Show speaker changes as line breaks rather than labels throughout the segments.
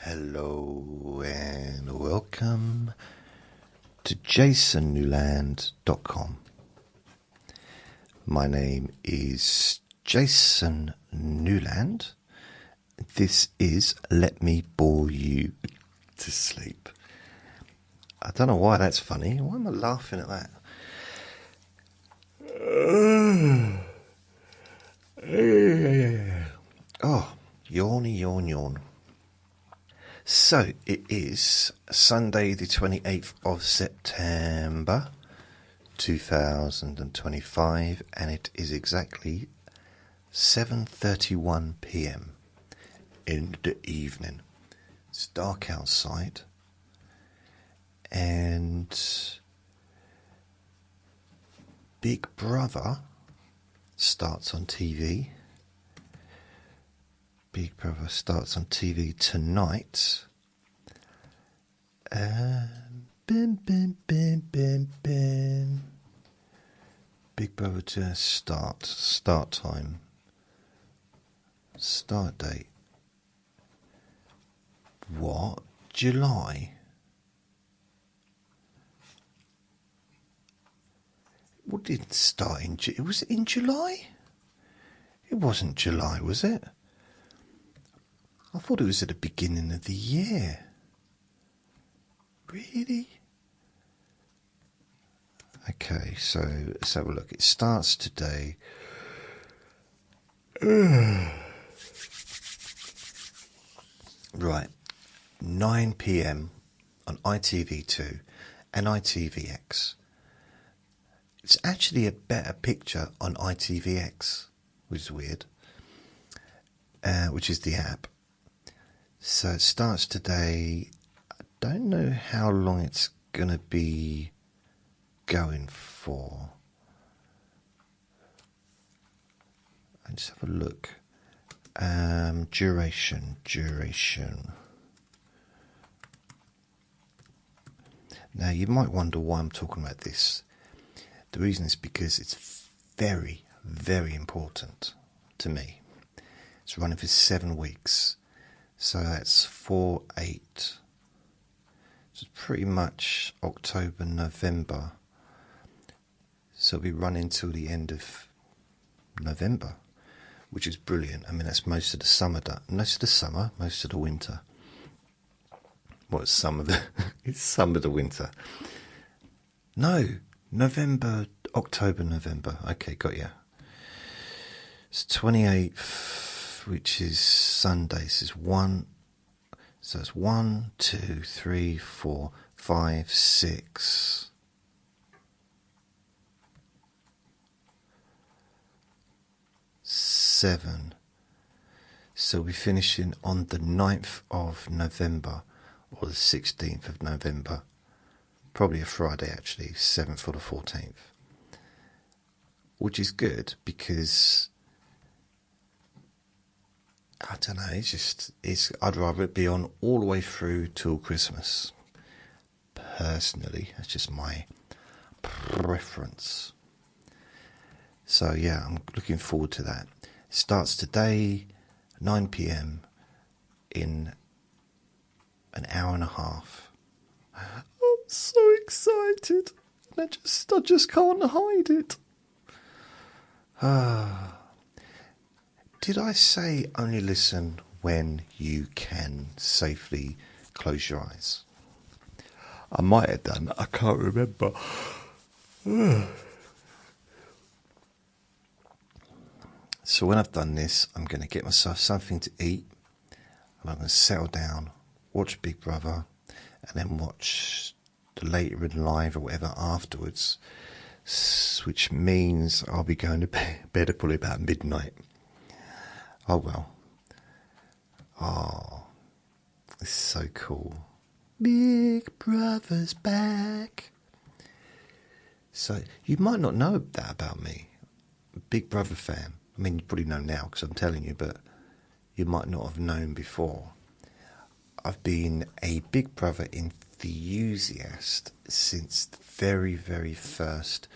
Hello and welcome to jasonnewland.com. My name is Jason Newland. This is Let Me Bore You to Sleep. I don't know why that's funny. Why am I laughing at that? Oh, yawn. So, it is Sunday the 28th of September 2025 and it is exactly 7:31 p.m. in the evening. It's dark outside and Big Brother starts on TV. Big Brother starts on TV tonight. Bim. Big Brother to start time. Start date. What? July? What did start in July? Was it in July? It wasn't July, was it? I thought it was at the beginning of the year. Really? Okay, so let's have a look. It starts today. Right. 9 p.m. on ITV2 and ITVX. It's actually a better picture on ITVX, which is weird, which is the app. So it starts today. I don't know how long it's going to be going for. Let's have a look. Duration. Now you might wonder why I'm talking about this. The reason is because it's very, very important to me. It's running for 7 weeks. So that's 4/8. So it's pretty much October, November. So it'll be running till the end of November, which is brilliant. I mean, that's most of the summer, most of the winter. What is some of the? It's some of the winter. No, November, October, November. Okay, got you. It's 28th. Which is Sunday. So it's 1, 2, 3, 4, 5, 6. 7. So we're finishing on the 9th of November or the 16th of November. Probably a Friday actually, 7th or the 14th. Which is good because I don't know, I'd rather it be on all the way through till Christmas. Personally, that's just my preference. So yeah, I'm looking forward to that. It starts today, 9 p.m. in an hour and a half. I'm so excited. I just can't hide it. Did I say only listen when you can safely close your eyes? I might have done. I can't remember. So when I've done this, I'm going to get myself something to eat. And I'm going to settle down, watch Big Brother, and then watch the Later in Live or whatever afterwards. Which means I'll be going to bed at probably about midnight. Oh well. Oh, it's so cool. Big Brother's back. So you might not know that about me. Big Brother fan. I mean, you probably know now because I'm telling you, but you might not have known before. I've been a Big Brother enthusiast since the very, very first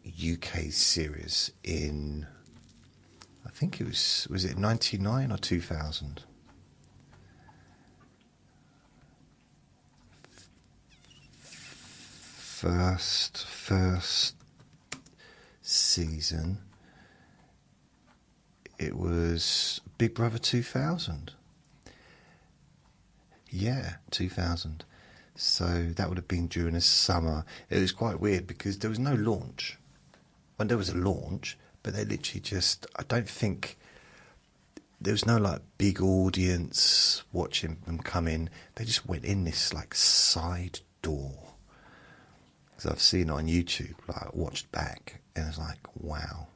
UK series in, I think it was it 99 or 2000? first season, it was Big Brother 2000. Yeah, 2000. So that would have been during the summer. It was quite weird because there was no launch. Well, there was a launch, but they literally just, I don't think, there was no like big audience watching them come in. They just went in this like side door. Because I've seen it on YouTube, like I watched back, and it's like, wow.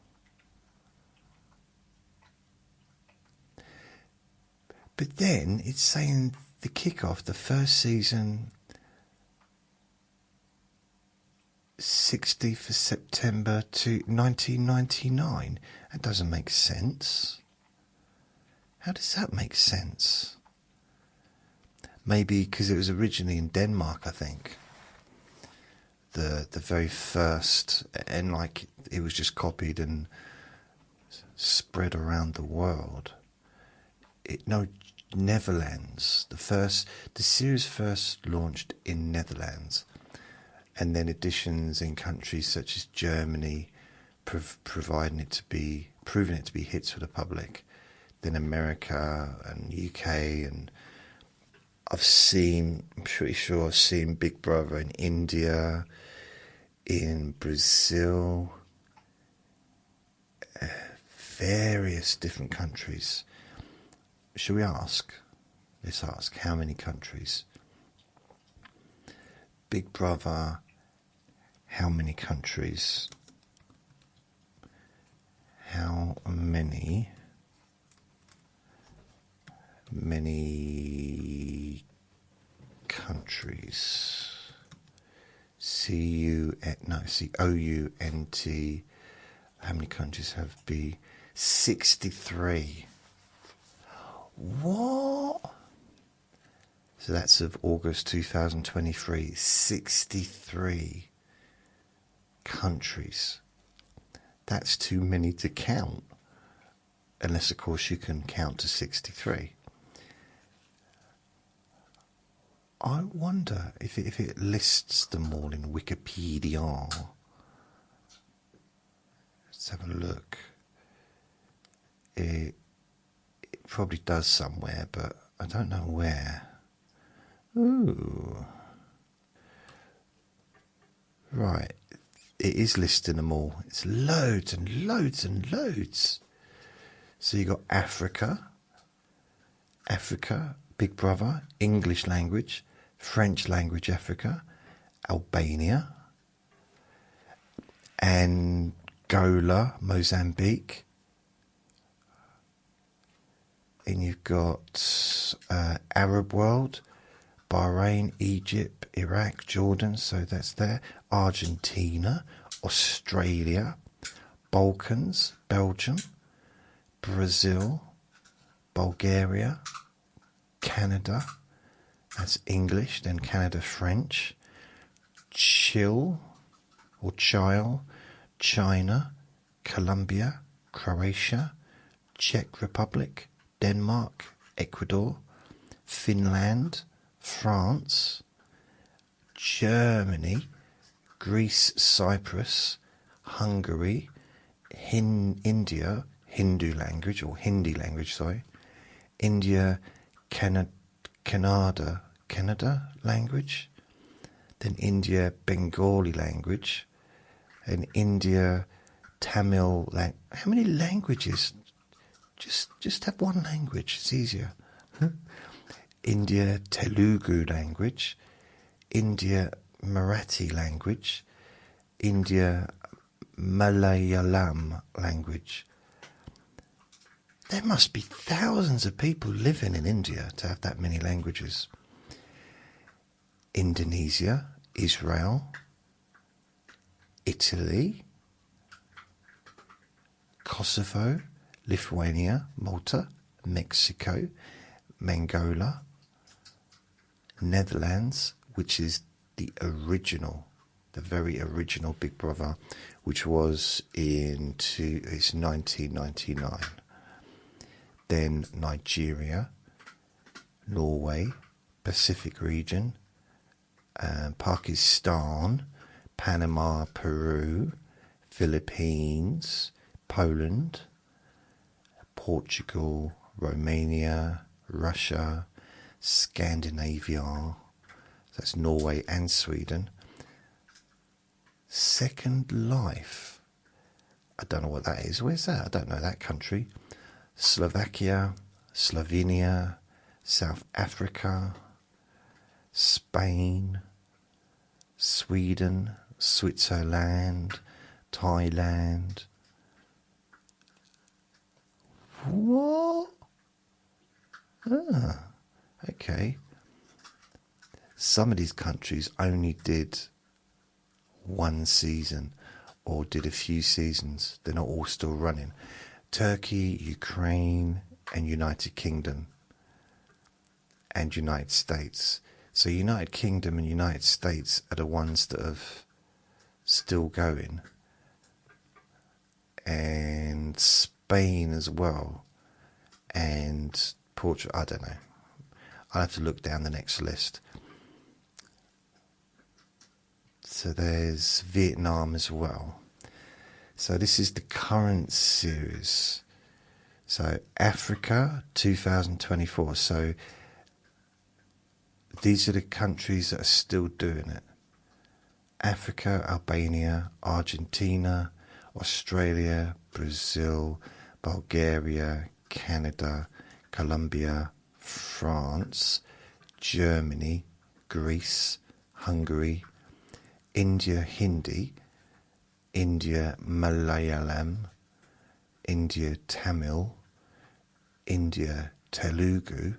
But then it's saying the kickoff, the first season, 60th of September to 1999. That doesn't make sense. How does that make sense? Maybe because it was originally in Denmark, I think. The very first, and like it was just copied and spread around the world. Netherlands. The series first launched in Netherlands, and then editions in countries such as Germany, proving it to be hits for the public. Then America and UK, and I'm pretty sure I've seen Big Brother in India, in Brazil, various different countries. Shall we ask? Let's ask how many countries. Big Brother, how many countries? How many countries? COUNT. How many countries have B? 63. What? So that's of August 2023. 63 countries. That's too many to count. Unless, of course, you can count to 63. I wonder if it lists them all in Wikipedia. Let's have a look. It probably does somewhere, but I don't know where. Ooh. Right. It is listing them all. It's loads and loads and loads. So you got Africa, Big Brother, English language, French language Africa, Albania, Angola, Mozambique. And you've got Arab world, Bahrain, Egypt, Iraq, Jordan, so that's there. Argentina, Australia, Balkans, Belgium, Brazil, Bulgaria, Canada, that's English, then Canada French, Chile, China, Colombia, Croatia, Czech Republic, Denmark, Ecuador, Finland, France, Germany, Greece, Cyprus, Hungary, India, Hindi language, India, Canada language, then India, Bengali language, and India, Tamil language. How many languages? Just have one language, it's easier. India, Telugu language, India, Marathi language, India, Malayalam language. There must be thousands of people living in India to have that many languages. Indonesia, Israel, Italy, Kosovo, Lithuania, Malta, Mexico, Mongolia, Netherlands, which is the very original Big Brother, which was it's 1999. Then Nigeria, Norway, Pacific region, Pakistan, Panama, Peru, Philippines, Poland, Portugal, Romania, Russia, Scandinavia, that's Norway and Sweden. Second Life, I don't know what that is. Where's that? I don't know that country. Slovakia, Slovenia, South Africa, Spain, Sweden, Switzerland, Thailand. What? Ah, okay. Some of these countries only did one season or did a few seasons. They're not all still running. Turkey, Ukraine, and United Kingdom and United States. So United Kingdom and United States are the ones that are still going, and Spain as well, and Portugal. I don't know. I'll have to look down the next list. So there's Vietnam as well. So this is the current series. So Africa 2024. So these are the countries that are still doing it. Africa, Albania, Argentina, Australia, Brazil, Bulgaria, Canada, Colombia, France, Germany, Greece, Hungary, India Hindi, India Malayalam, India Tamil, India Telugu.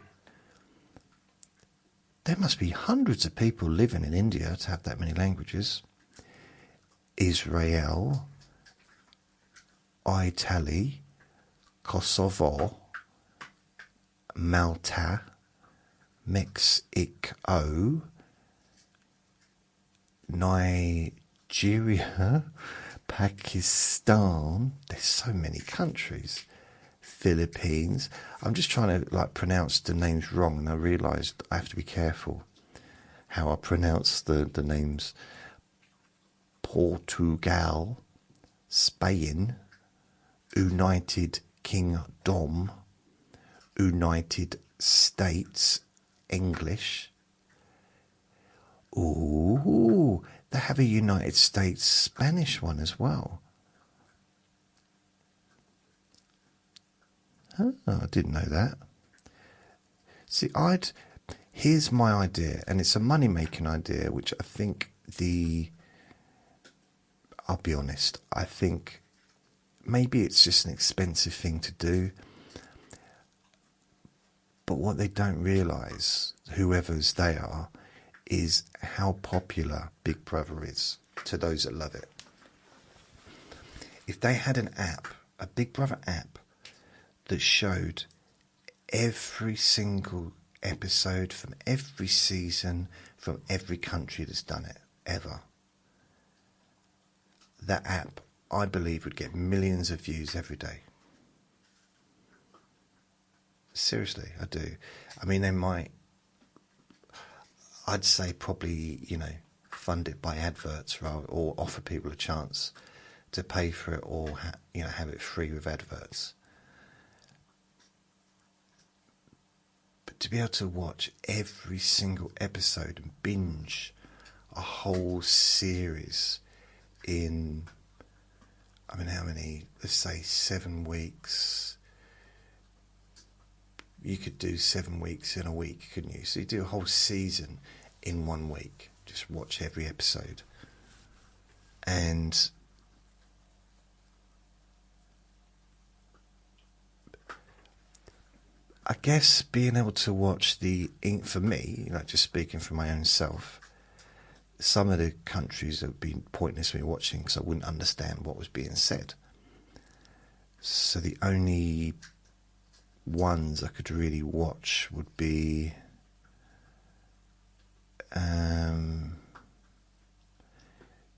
There must be hundreds of people living in India to have that many languages. Israel, Italy, Kosovo, Malta, Mexico, Nigeria, Pakistan. There's so many countries. Philippines. I'm just trying to pronounce the names wrong, and I realised I have to be careful how I pronounce the names. Portugal, Spain, United Kingdom, United States, English. Ooh, they have a United States Spanish one as well. Oh, I didn't know that. See, here's my idea, and it's a money-making idea, which I think I'll be honest, I think maybe it's just an expensive thing to do. But what they don't realise, whoever's they are, is how popular Big Brother is to those that love it. If they had an app, a Big Brother app, that showed every single episode from every season from every country that's done it ever, that app, I believe, would get millions of views every day. Seriously, I do. I mean, they might, I'd say probably, fund it by adverts or offer people a chance to pay for it, or have it free with adverts. To be able to watch every single episode and binge a whole series in, how many, let's say 7 weeks. You could do 7 weeks in a week, couldn't you? So you do a whole season in 1 week. Just watch every episode. And I guess being able to watch for me, just speaking for my own self, some of the countries that would be pointless me watching because I wouldn't understand what was being said. So the only ones I could really watch would be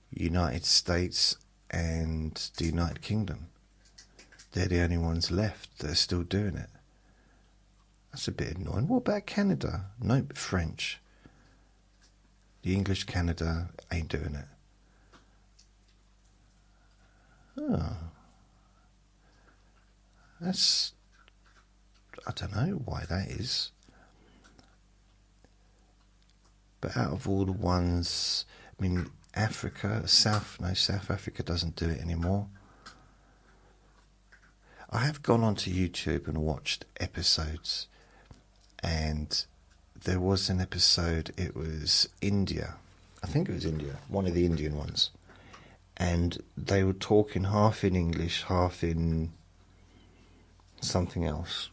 United States and the United Kingdom. They're the only ones left that are still doing it. That's a bit annoying. What about Canada? Nope, French. The English Canada ain't doing it. Oh, that's, I don't know why that is. But out of all the ones, I mean, South Africa doesn't do it anymore. I have gone onto YouTube and watched episodes, and there was an episode, it was India. I think it was India, one of the Indian ones. And they were talking half in English, half in something else.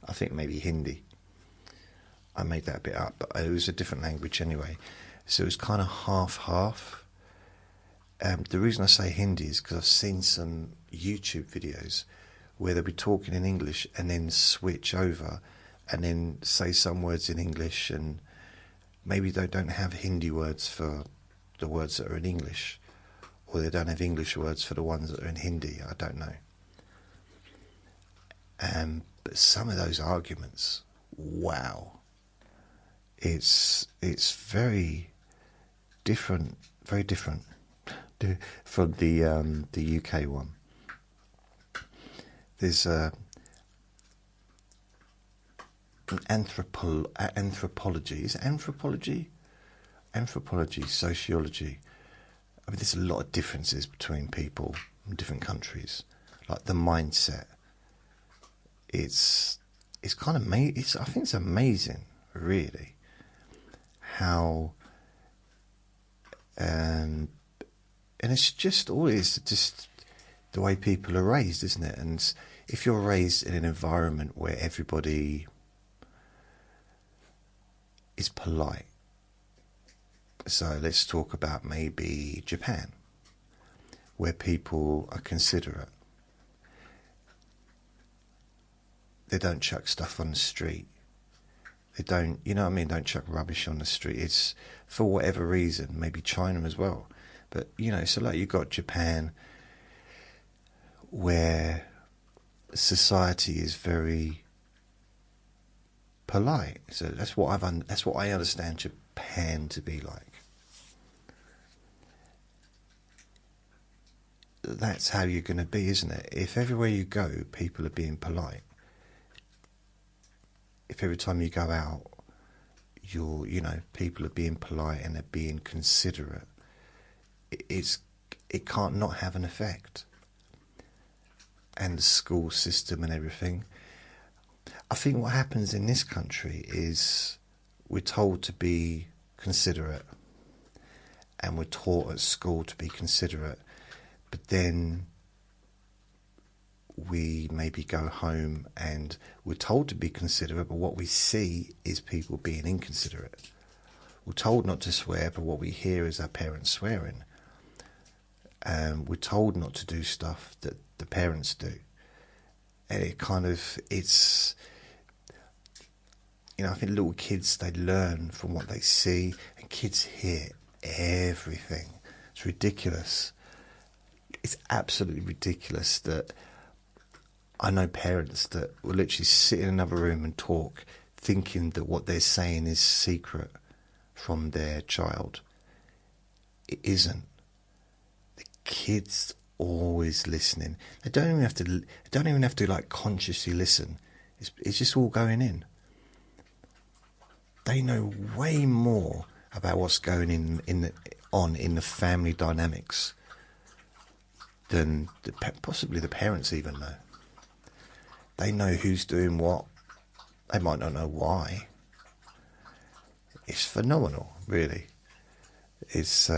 I think maybe Hindi. I made that bit up, but it was a different language anyway. So it was kind of half-half. The reason I say Hindi is because I've seen some YouTube videos where they'll be talking in English and then switch over and then say some words in English, and maybe they don't have Hindi words for the words that are in English, or they don't have English words for the ones that are in Hindi. I don't know. But some of those arguments, wow, it's very different from the UK one. There's anthropology. Is it anthropology? Anthropology, sociology. I mean, there's a lot of differences between people in different countries, like the mindset. It's kind of I think it's amazing, really, how and it's just always just the way people are raised, isn't it? And if you're raised in an environment where everybody is polite, so let's talk about maybe Japan, where people are considerate. They don't chuck stuff on the street. They don't, you know what I mean, don't chuck rubbish on the street. It's for whatever reason, maybe China as well. But, you know, so like you've got Japan, where society is very polite. So that's what I understand Japan to be like. That's how you're going to be, isn't it? If everywhere you go, people are being polite. If every time you go out, people are being polite and they're being considerate, it can't not have an effect. And the school system and everything. I think what happens in this country is we're told to be considerate, and we're taught at school to be considerate, but then we maybe go home and we're told to be considerate, but what we see is people being inconsiderate. We're told not to swear, but what we hear is our parents swearing. We're told not to do stuff that the parents do. And it's, I think little kids, they learn from what they see, and kids hear everything. It's ridiculous. It's absolutely ridiculous that I know parents that will literally sit in another room and talk, thinking that what they're saying is secret from their child. It isn't. The kids always listening. They don't even have to like consciously listen. It's just all going in. They know way more about what's going on in the family dynamics than possibly the parents even know. They know who's doing what. They might not know why. It's phenomenal, really. It's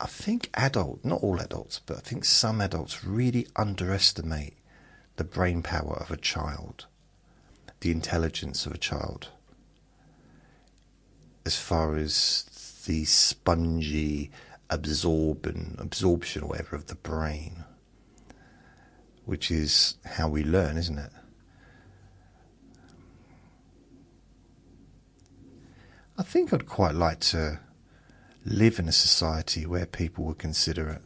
I think not all adults, but I think some adults really underestimate the brain power of a child, the intelligence of a child, as far as the spongy absorption or whatever of the brain, which is how we learn, isn't it? I think I'd quite like to live in a society where people were considerate,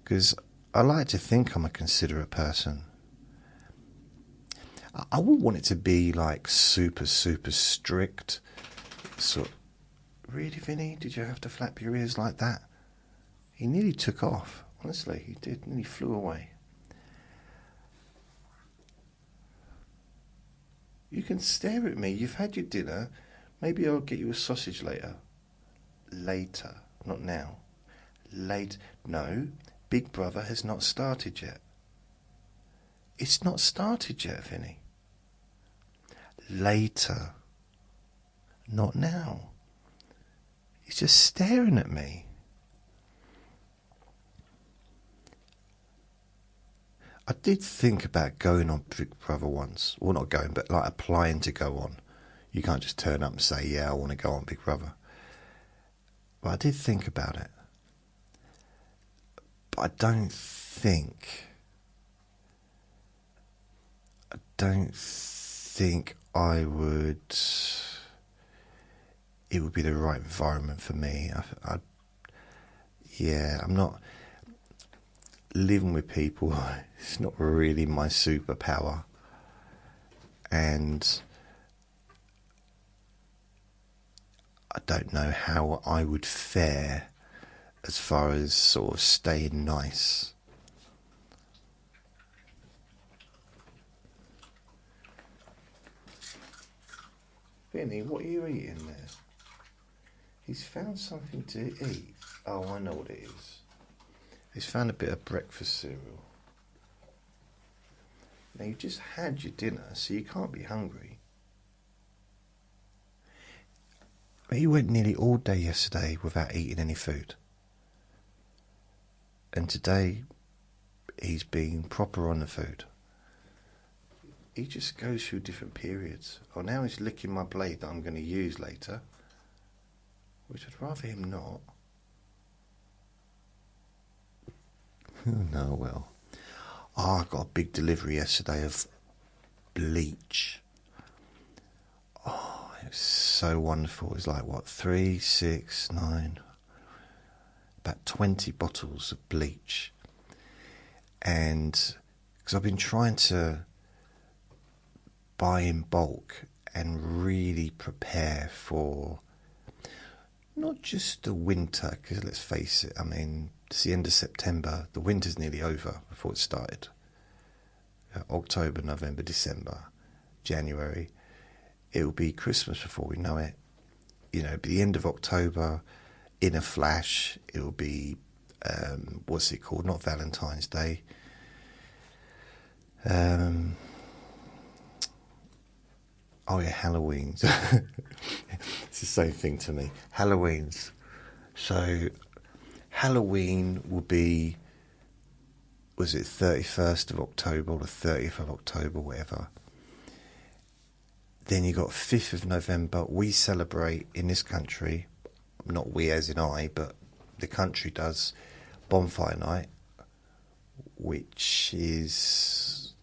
because I like to think I'm a considerate person. I wouldn't want it to be like super strict, So, really, Vinny? Did you have to flap your ears like that? He nearly took off. Honestly, he did. Nearly flew away. You can stare at me. You've had your dinner. Maybe I'll get you a sausage later. Later, not now. Late. No, Big Brother has not started yet. It's not started yet, Vinny. Later. Not now. He's just staring at me. I did think about going on Big Brother once. Well, not going, but like applying to go on. You can't just turn up and say, yeah, I want to go on Big Brother. But I did think about it. But I don't think I would. It would be the right environment for me. I'm not living with people. It's not really my superpower, and I don't know how I would fare as far as sort of staying nice. Vinny, what are you eating there? He's found something to eat. Oh, I know what it is. He's found a bit of breakfast cereal. Now, you just had your dinner, so you can't be hungry. He went nearly all day yesterday without eating any food. And today, he's been proper on the food. He just goes through different periods. Oh, now he's licking my blade that I'm going to use later. Which I'd rather him not. No, well. Oh, I got a big delivery yesterday of bleach. Oh, it was so wonderful. It was like, what, 3, 6, 9... about 20 bottles of bleach. And because I've been trying to buy in bulk and really prepare for not just the winter, because let's face it, I mean, it's the end of September, the winter's nearly over before it started. October, November, December, January, it'll be Christmas before we know it. You know, it'll be the end of October, in a flash, it'll be, what's it called, not Valentine's Day, oh yeah, Halloween's. It's the same thing to me. Halloween's. So, Halloween will be, was it 31st of October or the 30th of October, whatever. Then you got 5th of November. We celebrate in this country, not we as in I, but the country does, Bonfire Night, which is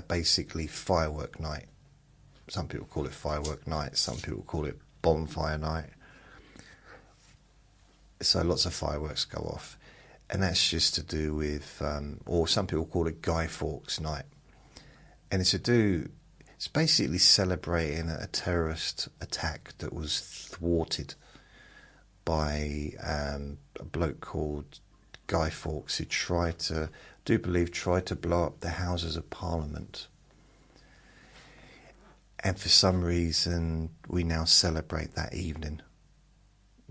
basically firework night. Some people call it firework night, some people call it bonfire night. So lots of fireworks go off. And that's just to do with, or some people call it Guy Fawkes night. And it's basically celebrating a terrorist attack that was thwarted by a bloke called Guy Fawkes, who tried to blow up the Houses of Parliament. And for some reason, we now celebrate that evening,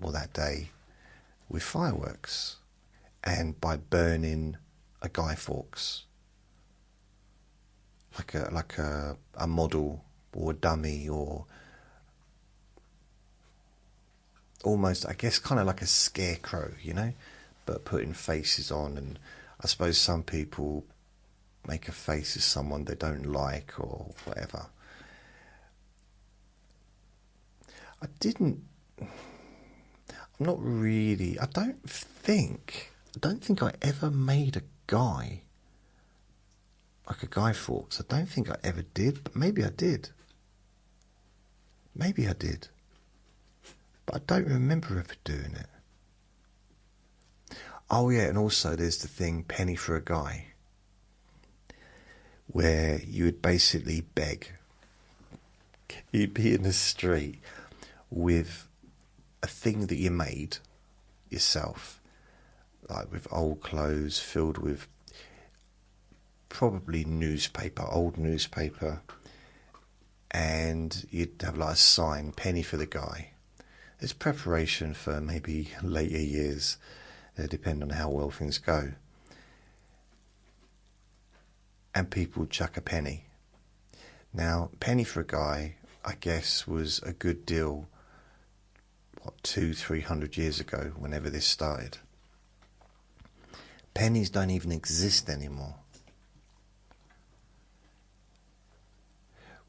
or that day, with fireworks, and by burning a Guy Fawkes, like a model or a dummy, or almost, I guess, kind of like a scarecrow, you know, but putting faces on. And I suppose some people make a face of someone they don't like or whatever. I don't think I ever made a guy, like a Guy Fawkes. I don't think I ever did, but maybe I did. But I don't remember ever doing it. Oh yeah, and also there's the thing, penny for a guy, where you would basically beg. You'd be in the street, with a thing that you made yourself, like with old clothes filled with probably newspaper, old newspaper, and you'd have like a sign, penny for the guy. It's preparation for maybe later years, depending on how well things go. And people would chuck a penny. Now, penny for a guy, I guess, was a good deal, 200-300 years ago, whenever this started. Pennies don't even exist anymore.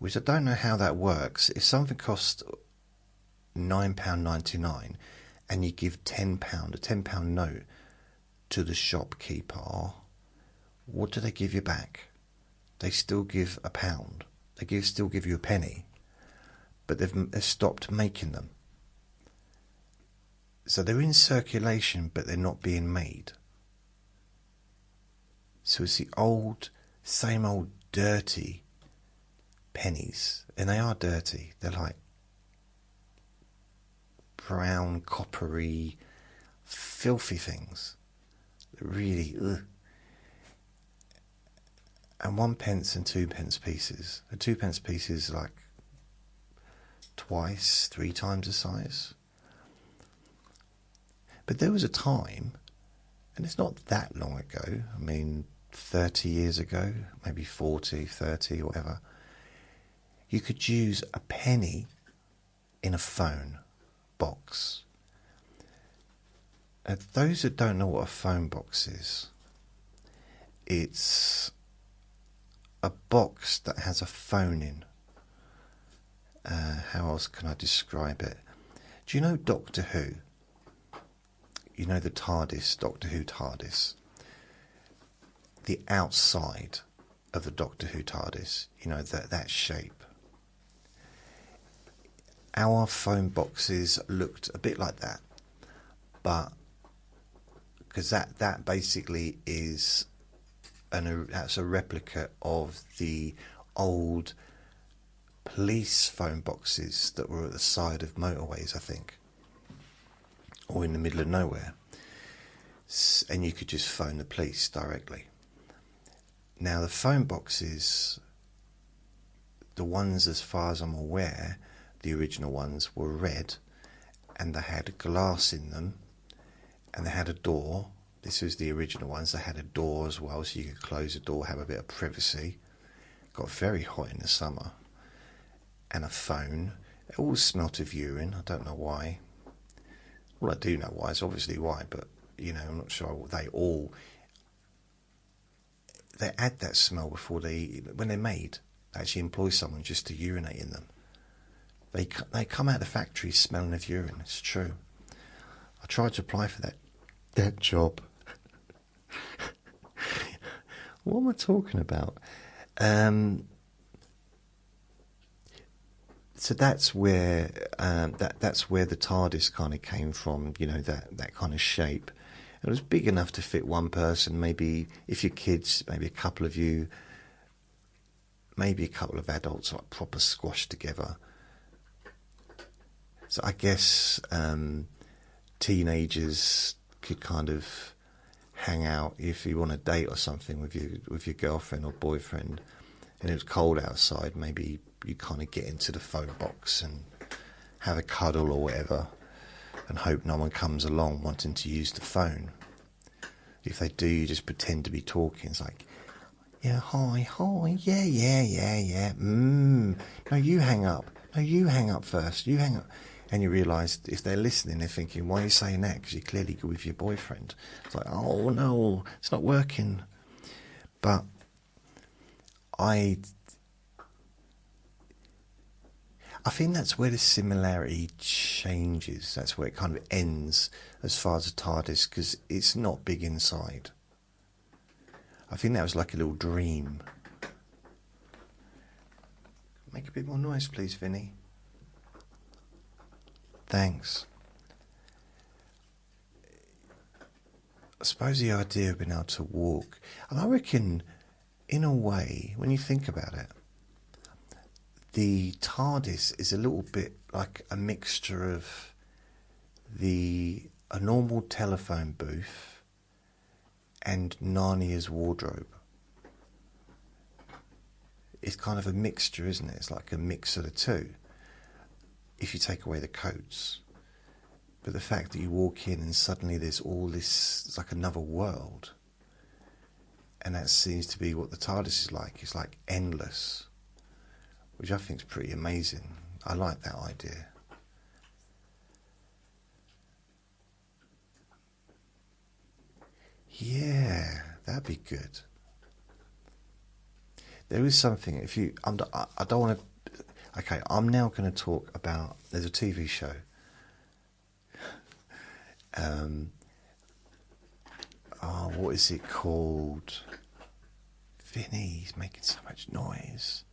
Which I don't know how that works. If something costs £9.99 and you give £10, a £10 note to the shopkeeper, what do they give you back? They still give £1. They still give you a penny, but they've stopped making them. So they're in circulation, but they're not being made. So it's the same old dirty pennies, and they are dirty. They're like brown, coppery, filthy things. They're really, ugh. And 1 pence and 2 pence pieces. A 2 pence piece is like twice, 3 times the size. But there was a time, and it's not that long ago, I mean 30 years ago, maybe 40, 30, whatever, you could use a penny in a phone box. And those that don't know what a phone box is, it's a box that has a phone in. How else can I describe it? Do you know Doctor Who? You know the TARDIS, Doctor Who TARDIS. The outside of the Doctor Who TARDIS, you know, that shape. Our phone boxes looked a bit like that, but because that basically is that's a replica of the old police phone boxes that were at the side of motorways, I think, or in the middle of nowhere, and you could just phone the police directly. Now the phone boxes, the ones as far as I'm aware, the original ones were red, and they had glass in them, and they had a door. This was the original ones. They had a door as well, so you could close the door, have a bit of privacy. Got very hot in the summer. And a phone. It all smelt of urine. I don't know why. Well, I do know why. It's obviously why, but you know, I'm not sure. They add that smell before when they're made. They actually employ someone just to urinate in them. They come out of the factory smelling of urine. It's true. I tried to apply for that job. What am I talking about? So that's where that's where the TARDIS kind of came from. You know, that kind of shape. It was big enough to fit one person. Maybe if you're kids, maybe a couple of you, maybe a couple of adults, like proper squashed together. So I guess teenagers could kind of hang out if you want a date or something with your girlfriend or boyfriend, and it was cold outside. Maybe you kind of get into the phone box and have a cuddle or whatever, and hope no one comes along wanting to use the phone. If they do, you just pretend to be talking. It's like, yeah, hi, yeah. No, you hang up. No, you hang up first. You hang up. And you realise if they're listening, they're thinking, why are you saying that? Because you're clearly good with your boyfriend. It's like, oh no, it's not working. But I think that's where the similarity changes. That's where it kind of ends as far as the TARDIS, because it's not big inside. I think that was like a little dream. Make a bit more noise, please, Vinny. Thanks. I suppose the idea of being able to walk, and I reckon, in a way, when you think about it, the TARDIS is a little bit like a mixture of a normal telephone booth and Narnia's wardrobe. It's kind of a mixture, isn't it? It's like a mix of the two, if you take away the coats. But the fact that you walk in and suddenly there's all this, it's like another world. And that seems to be what the TARDIS is like. It's like endless, which I think is pretty amazing. I like that idea. Yeah, that'd be good. There is something, if you, I don't want to, okay, I'm now going to talk about, there's a TV show. What is it called? Vinny's making so much noise.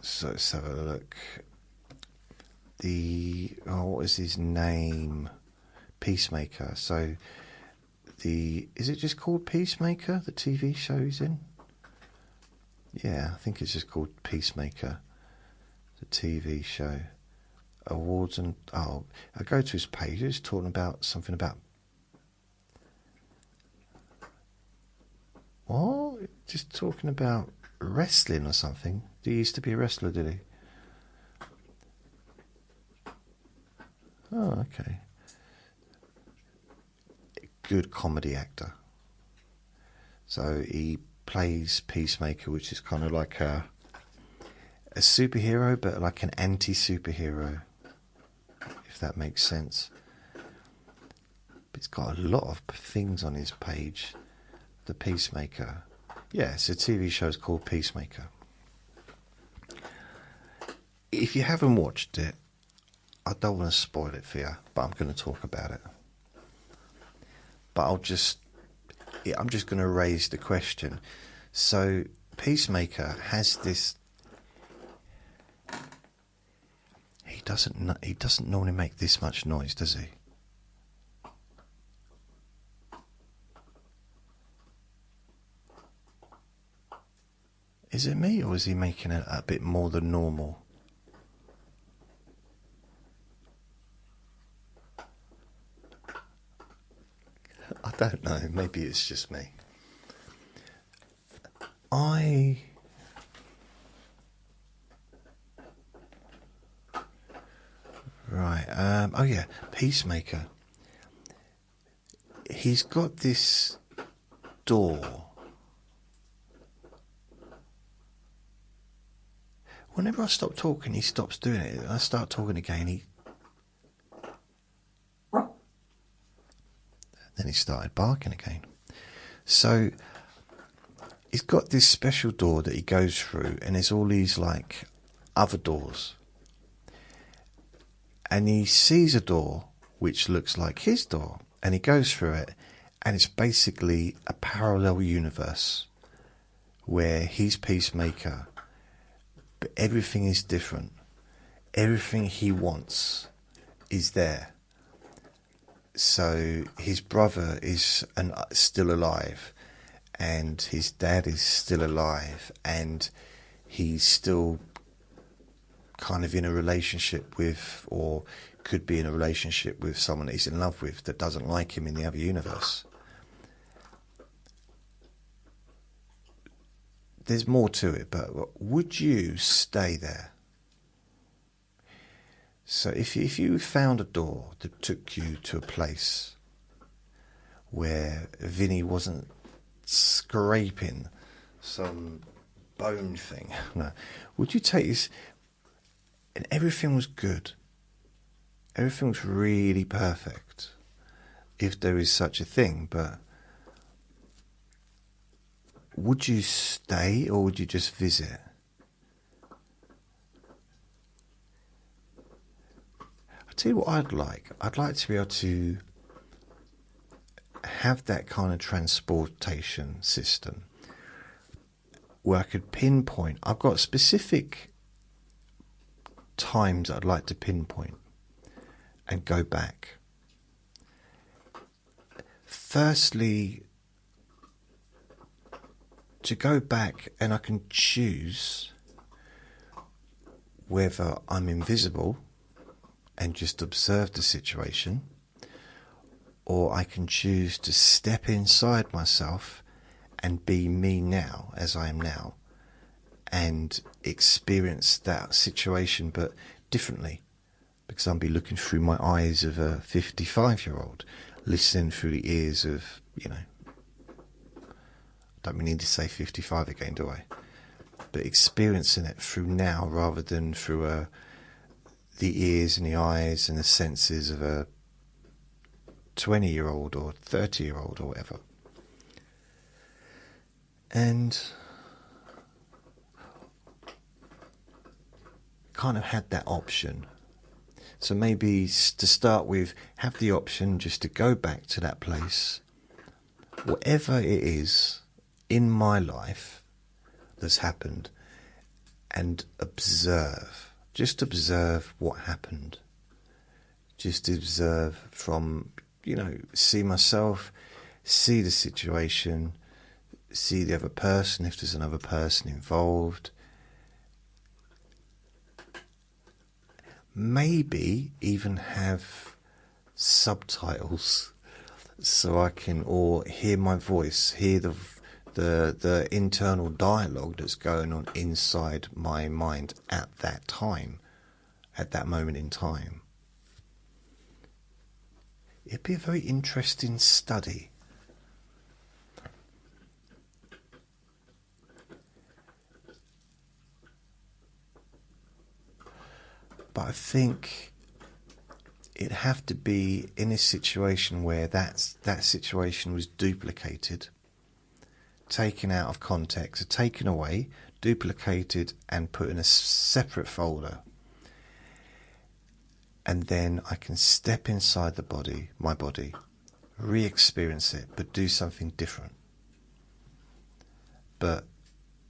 So let's have a look. What is his name? Peacemaker. So is it just called Peacemaker, the TV show he's in? Yeah, I think it's just called Peacemaker, the TV show. Awards and I go to his page. He's talking about something about what? Just talking about wrestling or something. He used to be a wrestler, did he? Oh, okay. Good comedy actor. So he plays Peacemaker, which is kind of like a superhero, but like an anti-superhero, if that makes sense. But it's got a lot of things on his page. The Peacemaker. Yeah, it's a TV show called Peacemaker. If you haven't watched it, I don't want to spoil it for you, but I'm going to talk about it. But I'm just going to raise the question. So Peacemaker has this. He doesn't normally make this much noise, does he? Is it me, or is he making it a bit more than normal? I don't know. Maybe it's just me. Right. Oh yeah, Peacemaker. He's got this door. Whenever I stop talking, he stops doing it. I start talking again, then he started barking again. So he's got this special door that he goes through, and there's all these like other doors. And he sees a door which looks like his door, and he goes through it, and it's basically a parallel universe where he's Peacemaker, but everything is different. Everything he wants is there. So his brother is still alive, and his dad is still alive, and he's still kind of in a relationship with, or could be in a relationship with, someone that he's in love with that doesn't like him in the other universe. There's more to it, but would you stay there? So if you found a door that took you to a place where Vinny wasn't scraping some bone thing, no, would you take this, and everything was good, everything was really perfect, if there is such a thing, but would you stay or would you just visit? I'll tell you what I'd like. I'd like to be able to have that kind of transportation system where I could pinpoint. I've got specific times I'd like to pinpoint and go back. firstly, to go back and I can choose whether I'm invisible and just observe the situation, or I can choose to step inside myself and be me now, as I am now, and experience that situation but differently, because I'll be looking through my eyes of a 55-year-old, listening through the ears of, don't we need to say 55 again, do I? But experiencing it through now rather than through the ears and the eyes and the senses of a 20-year-old or 30-year-old or whatever. And kind of had that option. So maybe to start with, have the option just to go back to that place, whatever it is in my life that's happened, and observe. Just observe what happened. Just observe from, see myself, see the situation, see the other person if there's another person involved. Maybe even have subtitles so I can hear my voice, hear the internal dialogue that's going on inside my mind at that time, at that moment in time. It'd be a very interesting study. But I think it'd have to be in a situation where that situation was duplicated, taken out of context, taken away, duplicated and put in a separate folder. And then I can step inside my body, re-experience it, but do something different. But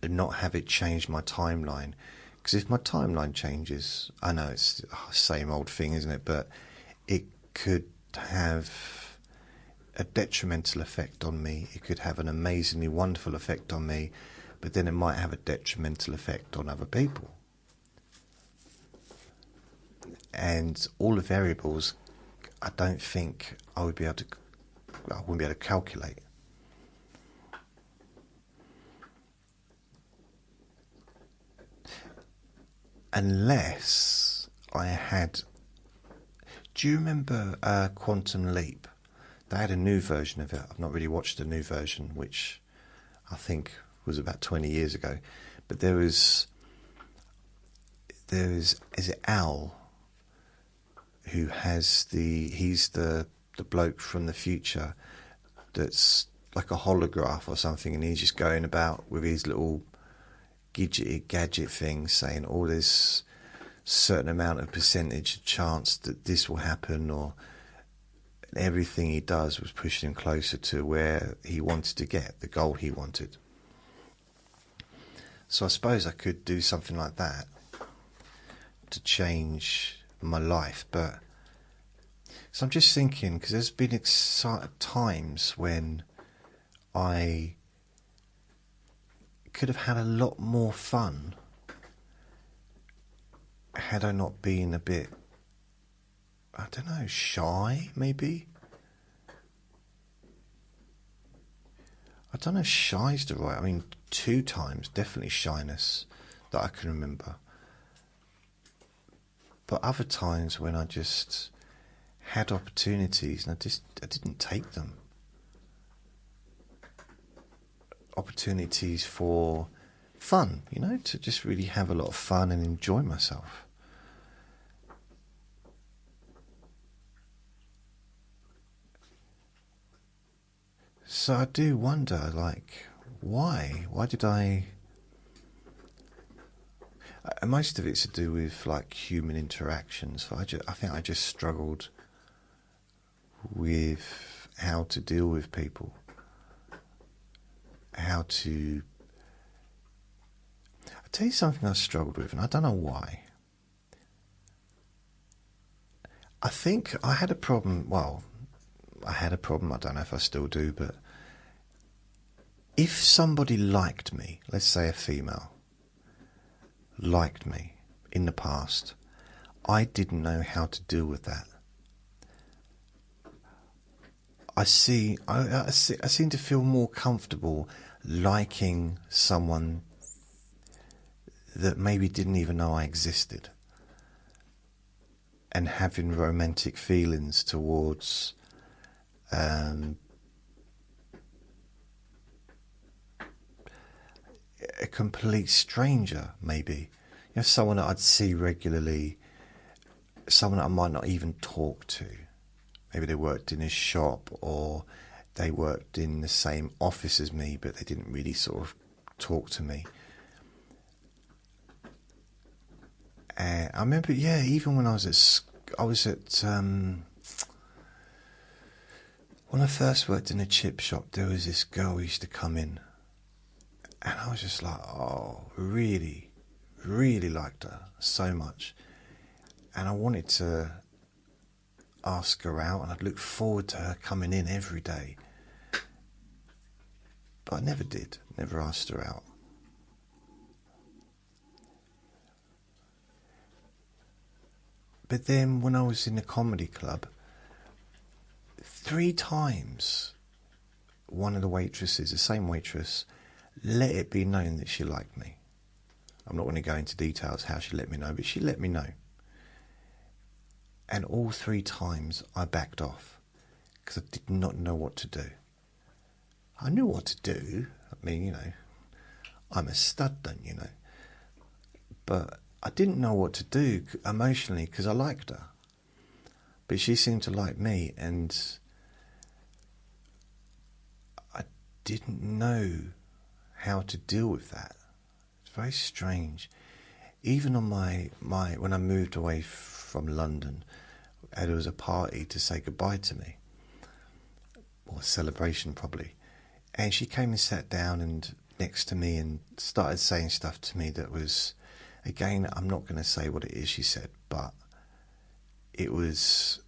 not have it change my timeline. Because if my timeline changes, I know it's the same old thing, isn't it? But it could have a detrimental effect on me. It could have an amazingly wonderful effect on me, but then it might have a detrimental effect on other people. And all the variables, I don't think I wouldn't be able to calculate. Unless I had... Do you remember Quantum Leap? They had a new version of it. I've not really watched the new version, which I think was about 20 years ago. But is it Al, who has he's the bloke from the future that's like a holograph or something, and he's just going about with his little gadget thing saying, there's certain amount of percentage chance that this will happen, or everything he does was pushing him closer to where he wanted to get, the goal he wanted. So I suppose I could do something like that to change my life. But so I'm just thinking, because there's been times when I could have had a lot more fun had I not been a bit, I don't know, shy, maybe? I don't know if shy is the right... 2 times, definitely shyness that I can remember. But other times when I just had opportunities and I didn't take them. Opportunities for fun, to just really have a lot of fun and enjoy myself. So I do wonder, why? Why did I... Most of it's to do with, human interactions. I think I just struggled with how to deal with people. How to... I'll tell you something I struggled with, and I don't know why. I think I had a problem, I had a problem, I don't know if I still do, but if somebody liked me, let's say a female, liked me in the past, I didn't know how to deal with that. I seem to feel more comfortable liking someone that maybe didn't even know I existed, and having romantic feelings towards a complete stranger, maybe. You know, someone that I'd see regularly, someone that I might not even talk to. Maybe they worked in a shop, or they worked in the same office as me, but they didn't really sort of talk to me. I remember, even when I was when I first worked in a chip shop, there was this girl who used to come in, and I was just like, oh, really, really liked her so much, and I wanted to ask her out, and I'd look forward to her coming in every day, but I never did, never asked her out. But then when I was in the comedy club, 3 times one of the waitresses, the same waitress, let it be known that she liked me. I'm not going to go into details how she let me know, but she let me know. And all 3 times I backed off because I did not know what to do. I knew what to do. I mean, you know, I'm a stud, don't you know? But I didn't know what to do emotionally because I liked her. But she seemed to like me, and I didn't know how to deal with that. It's very strange. Even on my when I moved away from London, there was a party to say goodbye to me, or a celebration probably, and she came and sat down and next to me and started saying stuff to me that was, again, I'm not going to say what it is she said, but it was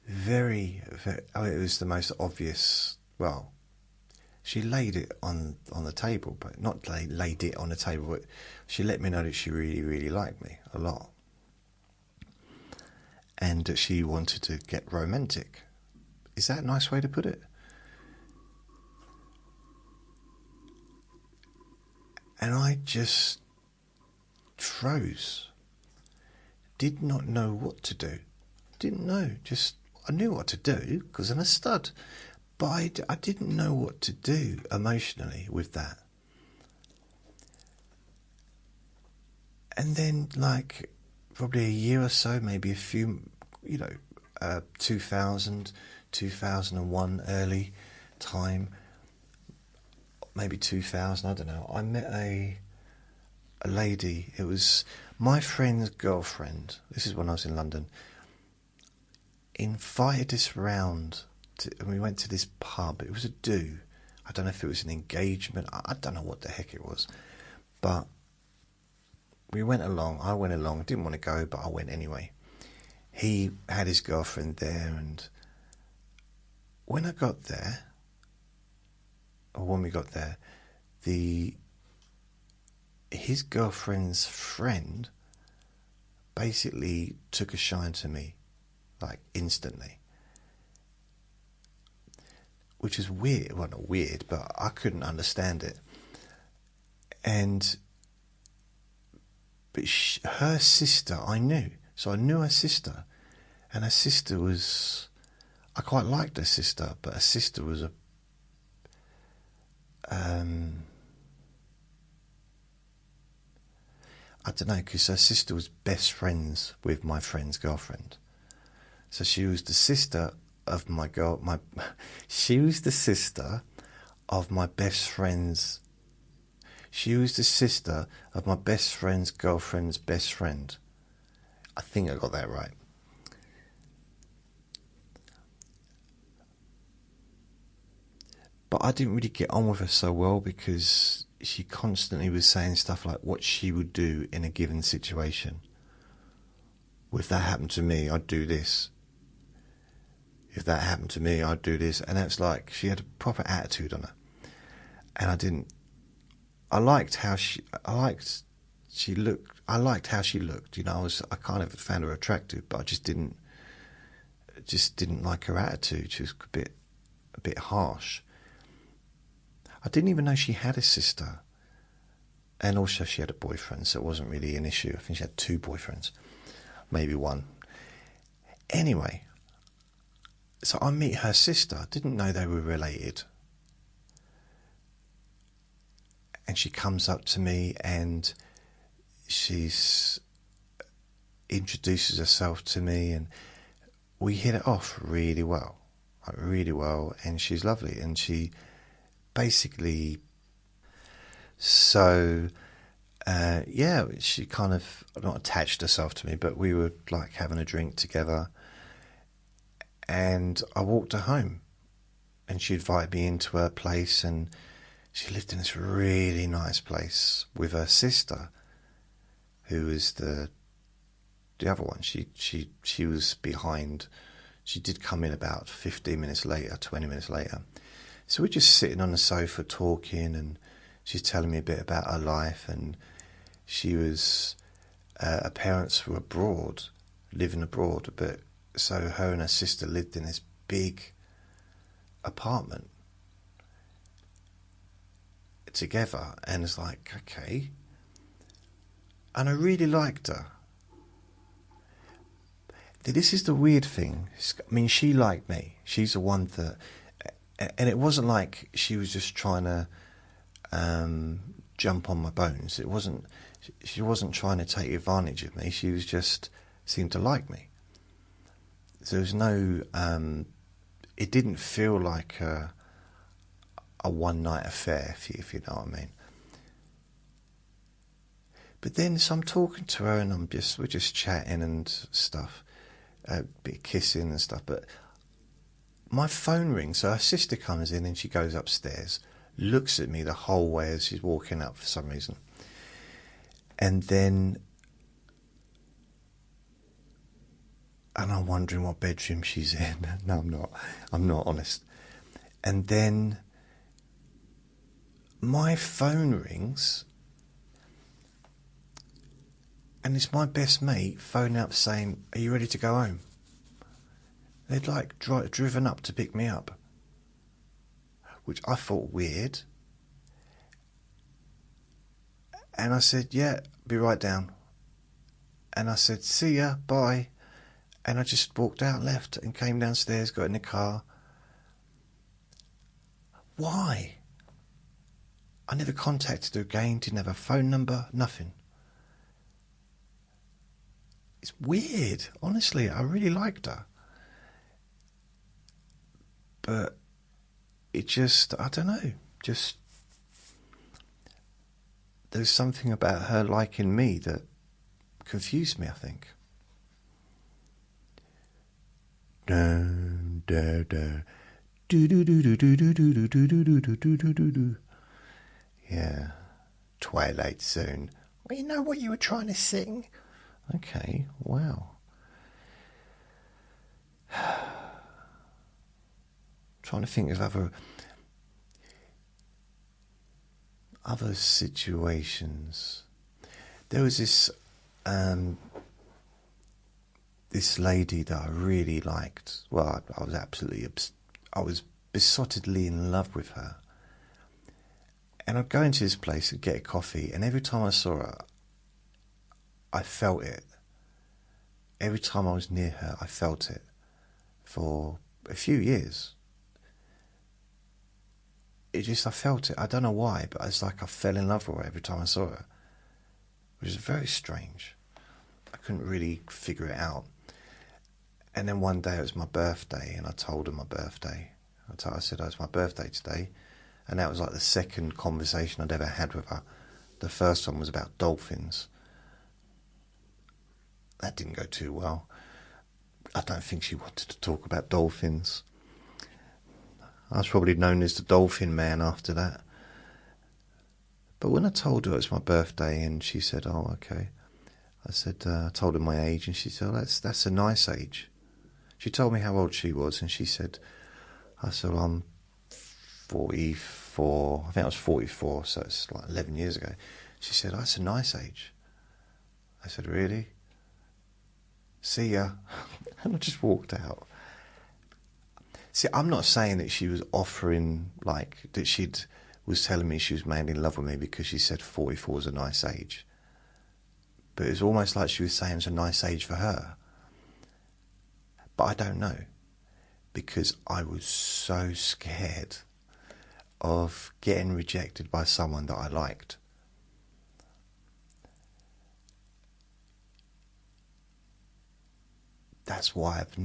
very, very, it was the most obvious. Well, she laid it on the table, but not laid it on the table, but she let me know that she really, really liked me a lot, and that she wanted to get romantic. Is that a nice way to put it? And I just froze. Did not know what to do. Didn't know. Just, I knew what to do because I'm a stud. But I didn't know what to do emotionally with that. And then, like, probably a year or so, maybe a few, 2000, 2001 early time, maybe 2000, I don't know, I met a lady. It was my friend's girlfriend. This is when I was in London. Invited us round, and we went to this pub. It was a do. I don't know if it was an engagement. I don't know what the heck it was. But we went along. I went along. Didn't want to go, but I went anyway. He had his girlfriend there, and when I got there, or when we got there, his girlfriend's friend basically took a shine to me, like instantly, which is weird. Well, not weird, but I couldn't understand it. But her sister, I knew. So I knew her sister, and her sister was, I quite liked her sister, but her sister was I don't know, because her sister was best friends with my friend's girlfriend. So she was the sister of she was the sister of my best friend's, she was the sister of my best friend's girlfriend's best friend. I think I got that right. But I didn't really get on with her so well because she constantly was saying stuff like what she would do in a given situation. Well, if that happened to me, I'd do this. if that happened to me, I'd do this. And it's like she had a proper attitude on her. And I liked how she looked. I liked how she looked. You know, I kind of found her attractive, but I just didn't like her attitude. She was a bit harsh. I didn't even know she had a sister. And also she had a boyfriend, so it wasn't really an issue. I think she had 2 boyfriends, maybe 1. Anyway, so I meet her sister. I didn't know they were related. And she comes up to me and she's introduces herself to me, and we hit it off really well, and she's lovely, and she basically, so she kind of not attached herself to me, but we were like having a drink together, and I walked her home, and she invited me into her place, and she lived in this really nice place with her sister, who was the other one. She was behind. She did come in about 15 minutes later, 20 minutes later. So we're just sitting on the sofa talking, and she's telling me a bit about her life, and she was, her parents were abroad, living abroad, but so her and her sister lived in this big apartment together, and it's like, okay. And I really liked her. This is the weird thing. I mean, she liked me. She's the one that, and it wasn't like she was just trying to jump on my bones. It wasn't. She wasn't trying to take advantage of me. She was just seemed to like me. So there was no. It didn't feel like a one-night affair, if you know what I mean. But then, so I'm talking to her, and we're just chatting and stuff, a bit of kissing and stuff. But my phone rings, so her sister comes in, and she goes upstairs, looks at me the whole way as she's walking up for some reason, and I'm wondering what bedroom she's in. No, I'm not. I'm not honest. And then my phone rings, and it's my best mate phoning up saying, "Are you ready to go home?" They'd like driven up to pick me up, which I thought weird. And I said, "Yeah, be right down." And I said, "See ya, bye." And I just walked out, left, and came downstairs, got in the car. Why? I never contacted her again, didn't have a phone number, nothing. It's weird, honestly. I really liked her. But it just, I don't know, just there's something about her liking me that confused me, I think. Yeah, Twilight Zone. Well, you know what you were trying to sing? Okay, wow. Trying to think of other situations. There was this lady that I really liked. Well, I was besottedly in love with her. And I'd go into this place and get a coffee, and every time I saw her, I felt it. Every time I was near her, I felt it for a few years. I felt it. I don't know why, but it's like I fell in love with her every time I saw her, which is very strange. I couldn't really figure it out. And then one day it was my birthday, and I told her my birthday. I said, "Oh, it's my birthday today." And that was like the second conversation I'd ever had with her. The first one was about dolphins. That didn't go too well. I don't think she wanted to talk about dolphins. I was probably known as the Dolphin Man after that. But when I told her it was my birthday, and she said, "Oh, okay." I said, I told her my age, and she said, "Oh, that's a nice age." She told me how old she was, and she said, I said, well, I'm 44. I think I was 44, so it's like 11 years ago. She said, oh, that's a nice age. I said, really? See ya. And I just walked out. See, I'm not saying that she was offering, like, that was telling me she was madly in love with me because she said 44 is a nice age. But it was almost like she was saying it's a nice age for her. But I don't know, because I was so scared of getting rejected by someone that I liked. That's why I've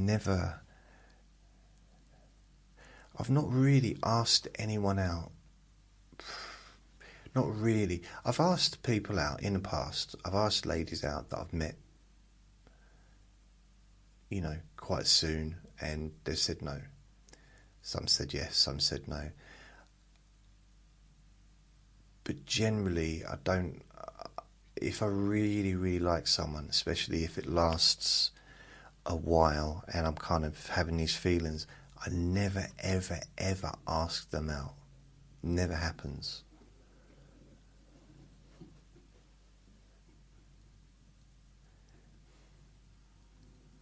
not really asked anyone out. Not really. I've asked people out in the past. I've asked ladies out that I've met, you know, quite soon, and they've said no. Some said yes, some said no. But generally, I don't. If I really, really like someone, especially if it lasts a while and I'm kind of having these feelings, I never, ever, ever ask them out. Never happens.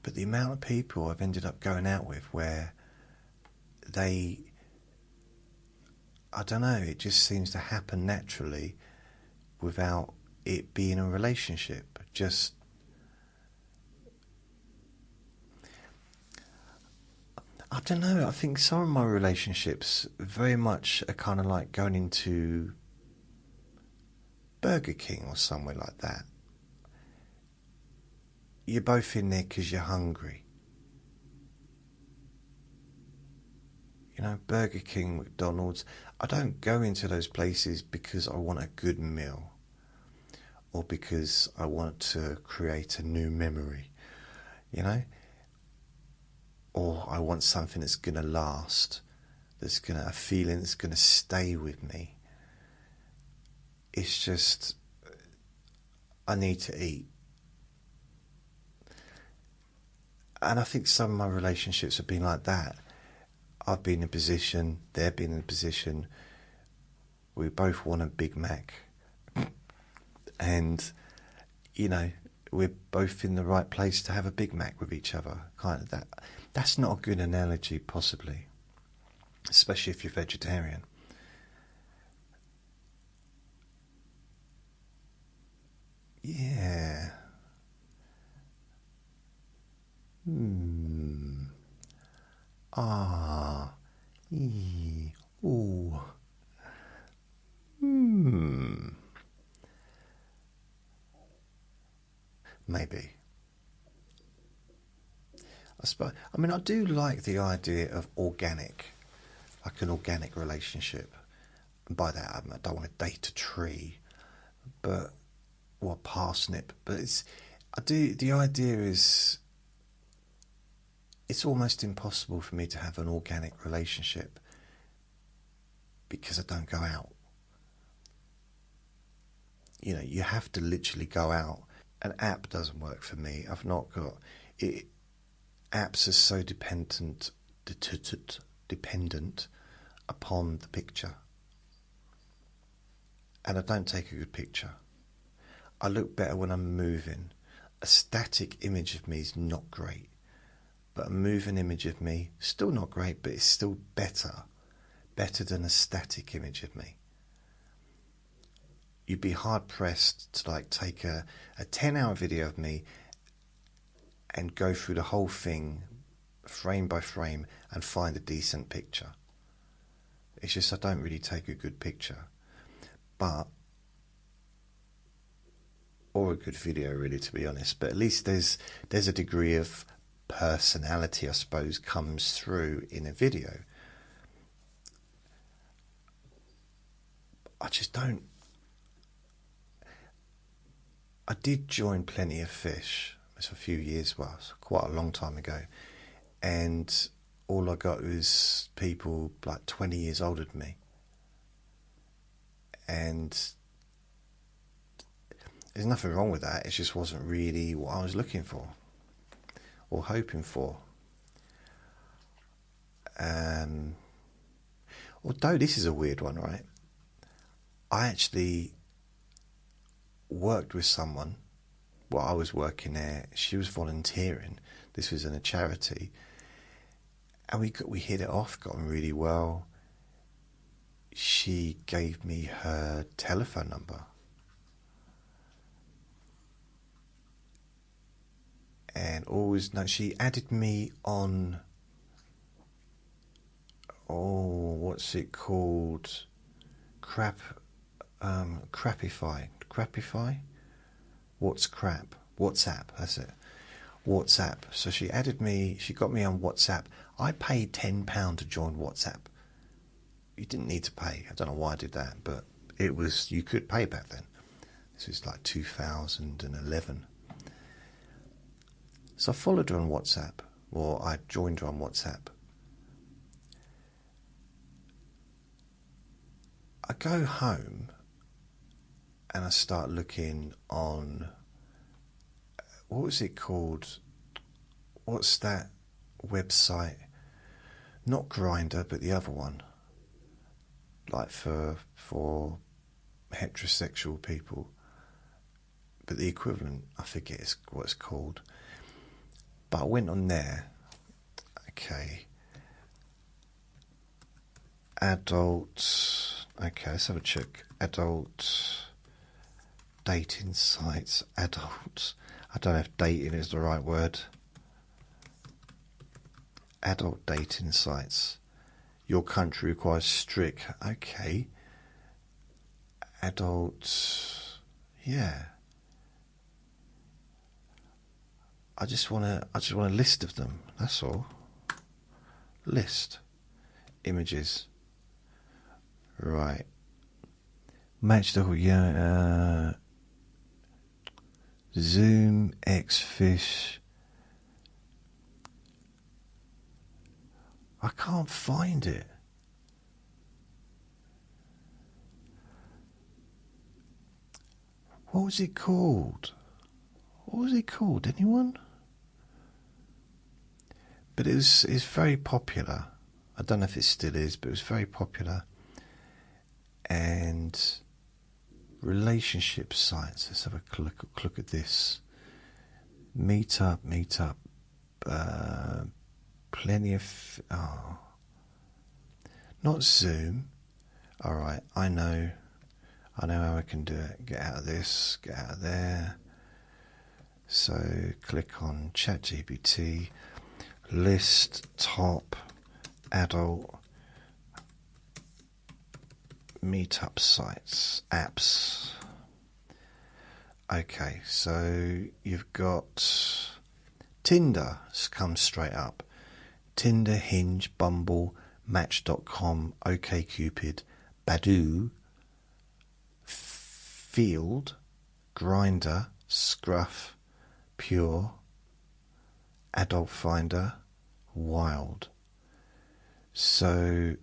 But the amount of people I've ended up going out with where I don't know, it just seems to happen naturally without it being a relationship. Just, I don't know, I think some of my relationships very much are kind of like going into Burger King or somewhere like that. You're both in there because you're hungry. You know, Burger King, McDonald's. I don't go into those places because I want a good meal or because I want to create a new memory, you know? Or I want something that's going to last, a feeling that's going to stay with me. It's just, I need to eat. And I think some of my relationships have been like that. I've been in a position, they've been in a position, we both want a Big Mac. And, you know, we're both in the right place to have a Big Mac with each other. Kind of that. That's not a good analogy, possibly, especially if you're vegetarian. Yeah. Ah. Ooh. Maybe. I mean, I do like the idea of organic, like an organic relationship. And by that, I don't want to date a tree, or a parsnip. But I do. The idea is, it's almost impossible for me to have an organic relationship because I don't go out. You know, you have to literally go out. An app doesn't work for me. I've not got it. Apps are so dependent upon the picture, and I don't take a good picture. I look better when I'm moving. A static image of me is not great, but a moving image of me, still not great, but it's still better than a static image of me. You'd be hard pressed to like take a 10-hour video of me and go through the whole thing frame by frame and find a decent picture. It's just I don't really take a good picture, or a good video, really, to be honest. But at least there's a degree of personality, I suppose, comes through in a video. I just don't. I did join Plenty of Fish. It's a few years, well, it's quite a long time ago, and all I got was people like 20 years older than me, and there's nothing wrong with that. It just wasn't really what I was looking for or hoping for. Although this is a weird one, right? I actually worked with someone. Well, I was working there. She was volunteering. This was in a charity, and we hit it off. Got on really well. She gave me her telephone number, and she added me on. Oh, what's it called? Crapify. What's crap? WhatsApp. That's it. WhatsApp. So she added me. She got me on WhatsApp. I paid £10 to join WhatsApp. You didn't need to pay. I don't know why I did that, but it was. You could pay back then. This was like 2011. So I followed her on WhatsApp, or I joined her on WhatsApp. I go home and I start looking on, what was it called? What's that website? Not Grindr, but the other one. Like for heterosexual people. But the equivalent, I forget what it's called. But I went on there. Okay. Adult. Okay, let's have a check. Adult dating sites. Adult. I don't know if dating is the right word. Adult dating sites. Your country requires strict. Okay. Adult. Yeah. I just want a list of them. That's all. List. Images. Right. Match the Zoom Xfish. I can't find it. What was it called? What was it called? Anyone? But it's very popular. I don't know if it still is, but it was very popular. And relationship sites. Let's have a look at this. Meetup. Plenty of. Oh. Not Zoom. Alright, I know how I can do it. Get out of this, get out of there. So click on ChatGPT, list top adult meetup sites, apps. Okay, so you've got Tinder comes straight up. Tinder, Hinge, Bumble, Match.com, OkCupid, Badoo, Field, Grindr, Scruff, Pure, Adult Finder, Wild. So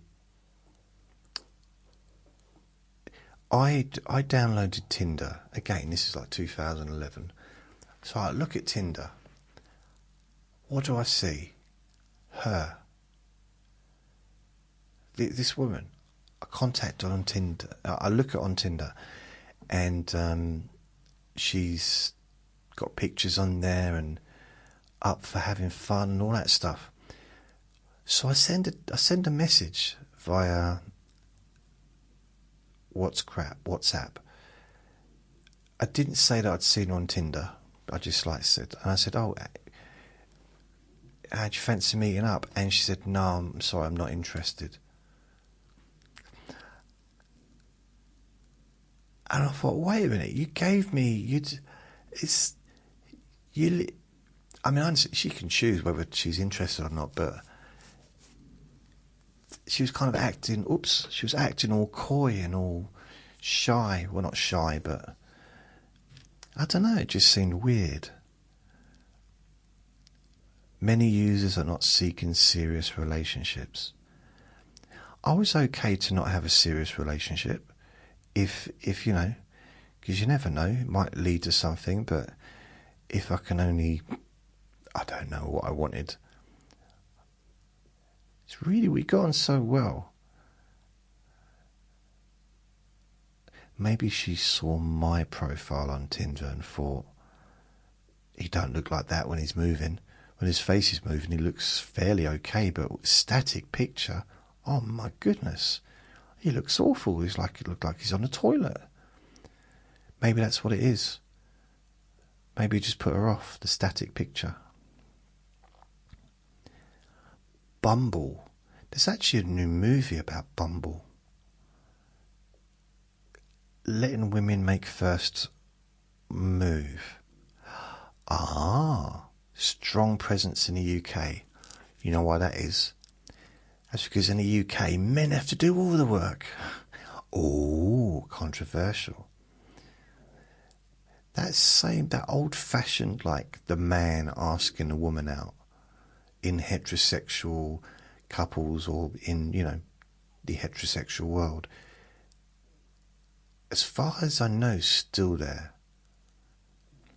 I downloaded Tinder. Again, this is like 2011. So I look at Tinder. What do I see? Her. This woman. I contact her on Tinder. I look at her on Tinder, and she's got pictures on there and up for having fun and all that stuff. So I send a message via WhatsApp. I didn't say that I'd seen her on Tinder. I just said, and I said, "Oh, how'd you fancy meeting up?" And she said, "No, I'm sorry, I'm not interested." And I thought, wait a minute, you gave me, I mean, she can choose whether she's interested or not, but she was kind of acting all coy and all shy. Well, not shy, but I don't know, it just seemed weird. Many users are not seeking serious relationships. I was okay to not have a serious relationship if you know, because you never know, it might lead to something, but if I can only, I don't know what I wanted. It's really, we got on so well. Maybe she saw my profile on Tinder and thought, he don't look like that when he's moving. When his face is moving, he looks fairly okay, but static picture, oh my goodness, he looks awful. He's like, it looked like he's on the toilet. Maybe that's what it is. Maybe he just put her off, the static picture. Bumble. There's actually a new movie about Bumble. Letting women make first move. Ah, strong presence in the UK. You know why that is? That's because in the UK, men have to do all the work. Oh, controversial. That old-fashioned, like the man asking the woman out in heterosexual couples or in, the heterosexual world. As far as I know, still there.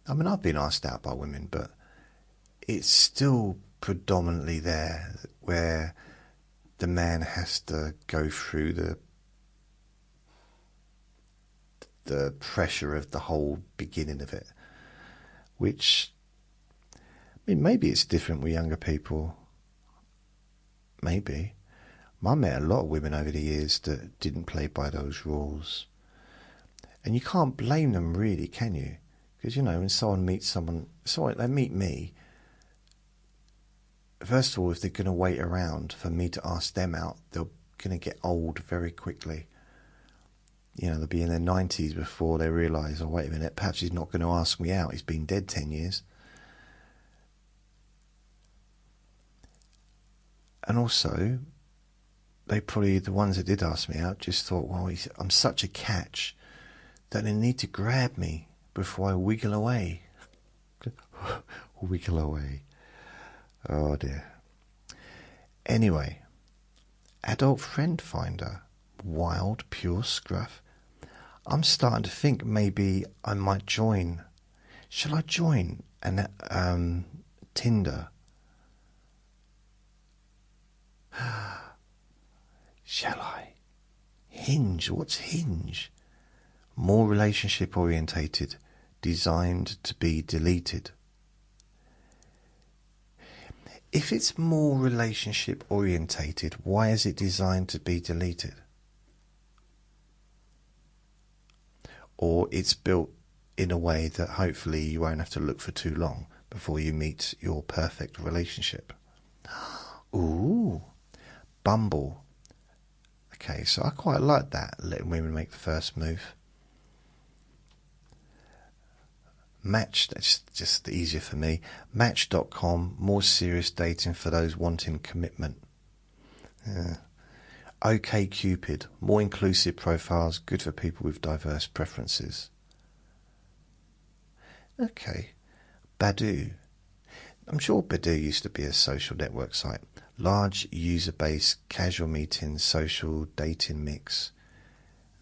I mean, I've been asked out by women, but it's still predominantly there, where the man has to go through the pressure of the whole beginning of it. Which, I mean, maybe it's different with younger people. Maybe. I met a lot of women over the years that didn't play by those rules. And you can't blame them, really, can you? Because, when someone meets someone, they meet me, first of all, if they're going to wait around for me to ask them out, they're going to get old very quickly. They'll be in their 90s before they realise, oh, wait a minute, perhaps he's not going to ask me out. He's been dead 10 years. And also, the ones that did ask me out, just thought, well, I'm such a catch that they need to grab me before I wiggle away. Wiggle away. Oh dear. Anyway, adult friend finder, wild, pure scruff. I'm starting to think maybe I might join. Shall I join Tinder? Shall I? Hinge. What's Hinge? More relationship orientated, designed to be deleted. If it's more relationship orientated, why is it designed to be deleted? Or it's built in a way that hopefully you won't have to look for too long before you meet your perfect relationship. Ooh, Bumble. Okay, so I quite like that, letting women make the first move. Match, that's just easier for me. Match.com, more serious dating for those wanting commitment. OkCupid, more inclusive profiles, good for people with diverse preferences. Okay. Badoo. I'm sure Badoo used to be a social network site. Large user base, casual meetings, social dating mix.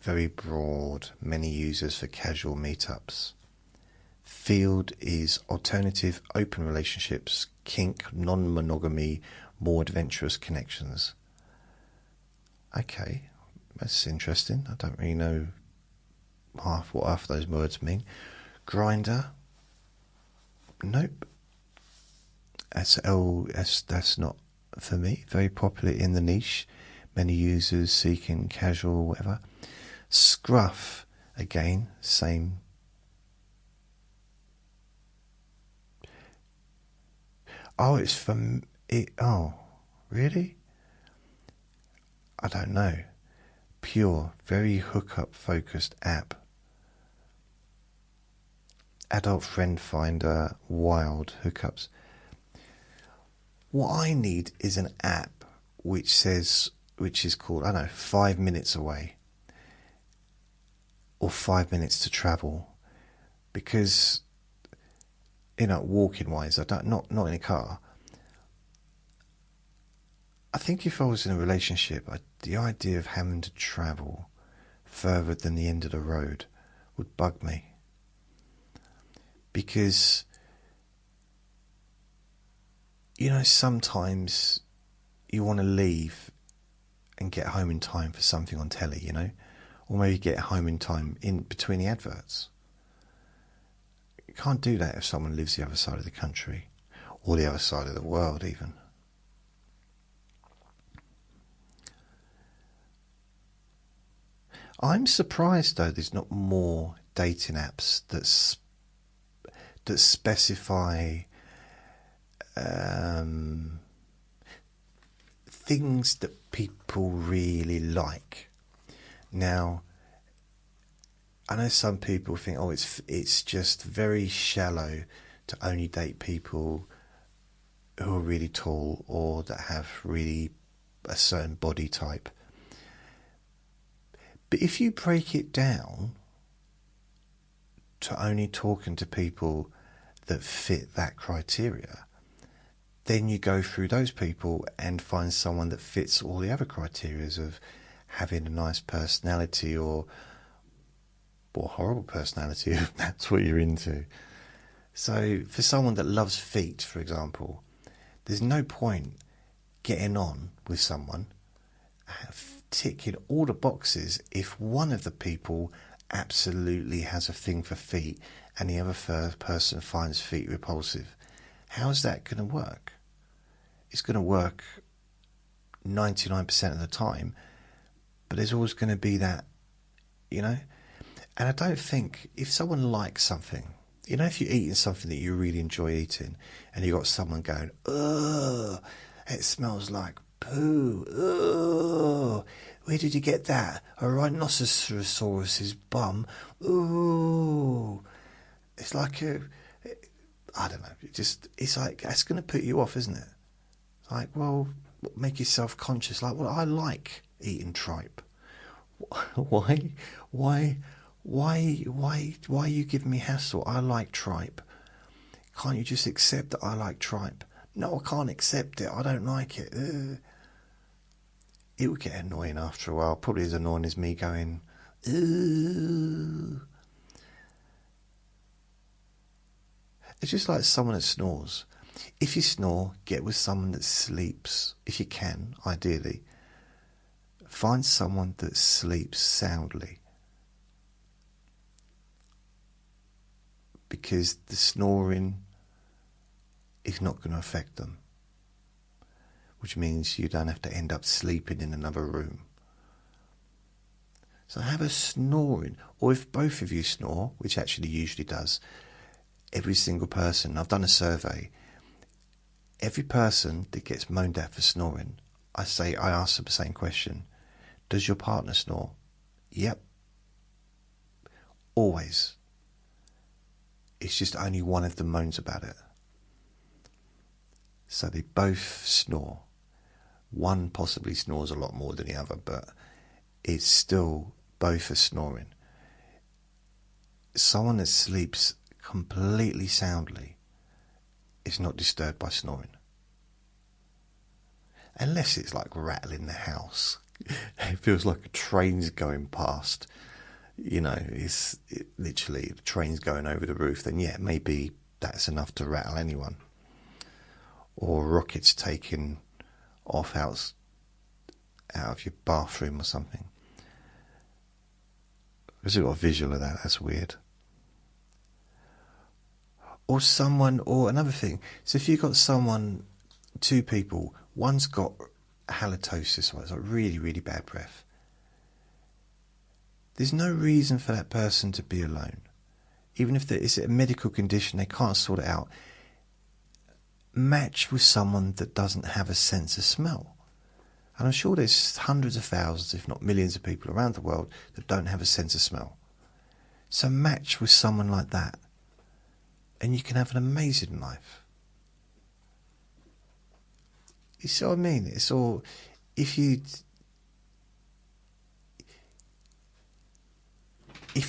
Very broad, many users for casual meetups. Field is alternative open relationships, kink, non-monogamy, more adventurous connections. Okay, that's interesting. I don't really know what half of those words mean. Grindr. Nope. That's not for me. Very popular in the niche. Many users seeking casual whatever. Scruff. Again, same. Oh, it's from it. Oh, really? I don't know. Pure, very hookup focused app. Adult friend finder, wild hookups. What I need is an app which is called, I don't know, 5 minutes away. Or 5 minutes to travel. Because, walking wise, not in a car. I think if I was in a relationship, the idea of having to travel further than the end of the road would bug me. Because, sometimes you want to leave and get home in time for something on telly, or maybe get home in time in between the adverts. You can't do that if someone lives the other side of the country, or the other side of the world even. I'm surprised though there's not more dating apps that specify things that people really like. Now, I know some people think, oh, it's just very shallow to only date people who are really tall or that have really a certain body type. But if you break it down to only talking to people that fit that criteria, then you go through those people and find someone that fits all the other criteria of having a nice personality or horrible personality, if that's what you're into. So for someone that loves feet, for example, there's no point getting on with someone ticking all the boxes if one of the people absolutely has a thing for feet and the other person finds feet repulsive. How's that going to work? It's going to work 99% of the time, but there's always going to be that, And I don't think, if someone likes something, if you're eating something that you really enjoy eating and you got someone going, ugh, it smells like poo, ugh, where did you get that? A rhinoceros's bum, ooh. It's like I don't know, it's like, that's going to put you off, isn't it? Like, well, make yourself conscious. Like, well, I like eating tripe. Why are you giving me hassle? I like tripe. Can't you just accept that I like tripe? No, I can't accept it. I don't like it. It would get annoying after a while. Probably as annoying as me going, ugh. It's just like someone that snores. If you snore, get with someone that sleeps. If you can, ideally. Find someone that sleeps soundly. Because the snoring is not going to affect them. Which means you don't have to end up sleeping in another room. So have a snoring. Or if both of you snore, which actually usually does, every single person, I've done a survey, every person that gets moaned at for snoring, I ask them the same question. Does your partner snore? Yep. Always. It's just only one of them moans about it. So they both snore. One possibly snores a lot more than the other, but it's still both are snoring. Someone that sleeps completely soundly is not disturbed by snoring. Unless it's like rattling the house. It feels like a train's going past. It's literally the train's going over the roof. Then yeah, maybe that's enough to rattle anyone. Or rockets taking off out of your bathroom or something. I've just got a visual of that. That's weird. Or another thing. So if you've got someone, two people, one's got halitosis, or it's like really, really bad breath. There's no reason for that person to be alone. Even if there is a medical condition, they can't sort it out. Match with someone that doesn't have a sense of smell. And I'm sure there's hundreds of thousands, if not millions of people around the world that don't have a sense of smell. So match with someone like that, and you can have an amazing life. You see what I mean? It's all, if you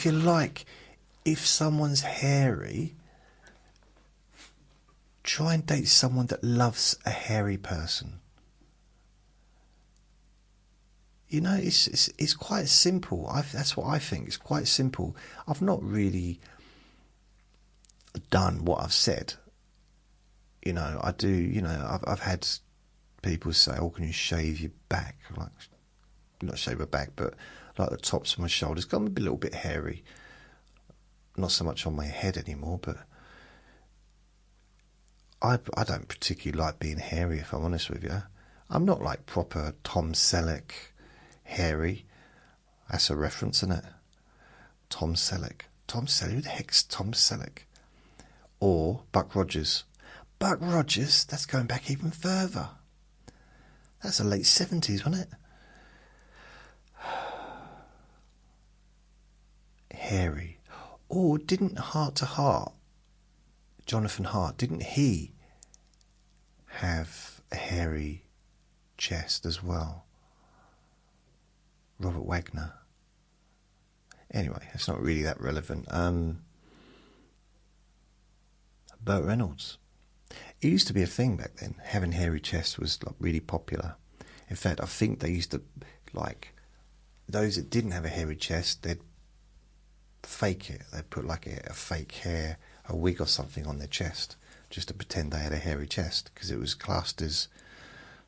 like, if someone's hairy, try and date someone that loves a hairy person. It's quite simple. That's what I think. It's quite simple. I've not really done what I've said. I do. I've had people say, "Oh, can you shave your back?" Like, not shave my back, but like the tops of my shoulders. I'm a little bit hairy. Not so much on my head anymore, but I don't particularly like being hairy, if I'm honest with you. I'm not like proper Tom Selleck hairy. That's a reference, isn't it? Tom Selleck. Tom Selleck? Who the heck's Tom Selleck? Or Buck Rogers. Buck Rogers? That's going back even further. That's the late 70s, wasn't it? Hairy. Or didn't Heart to Heart, Jonathan Hart, didn't he have a hairy chest as well? Robert Wagner. Anyway, it's not really that relevant. Burt Reynolds. It used to be a thing back then. Having hairy chest was like really popular. In fact, I think they used to, like, those that didn't have a hairy chest, they'd fake it. They'd put like a fake hair, a wig or something on their chest, just to pretend they had a hairy chest, because it was classed as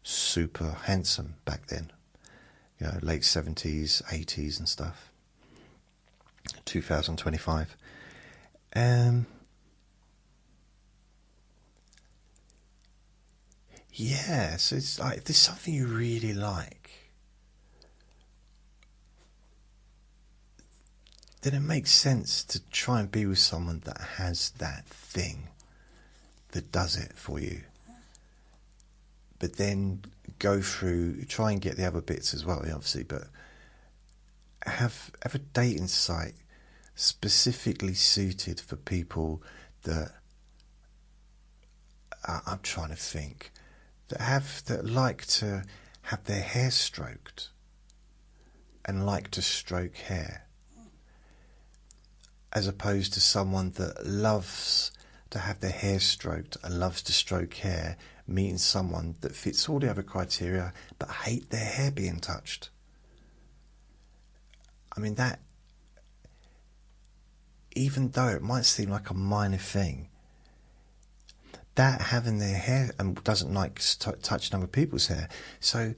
super handsome back then. You know, late 70s, 80s and stuff. 2025. Yeah, so it's like, if there's something you really like, then it makes sense to try and be with someone that has that thing, that does it for you. But then go through, try and get the other bits as well, obviously, but have a dating site specifically suited for people that, I'm trying to think, that like to have their hair stroked and like to stroke hair, as opposed to someone that loves to have their hair stroked and loves to stroke hair, meeting someone that fits all the other criteria but hate their hair being touched. I mean, that, even though it might seem like a minor thing, that having their hair and doesn't like touching other people's hair, so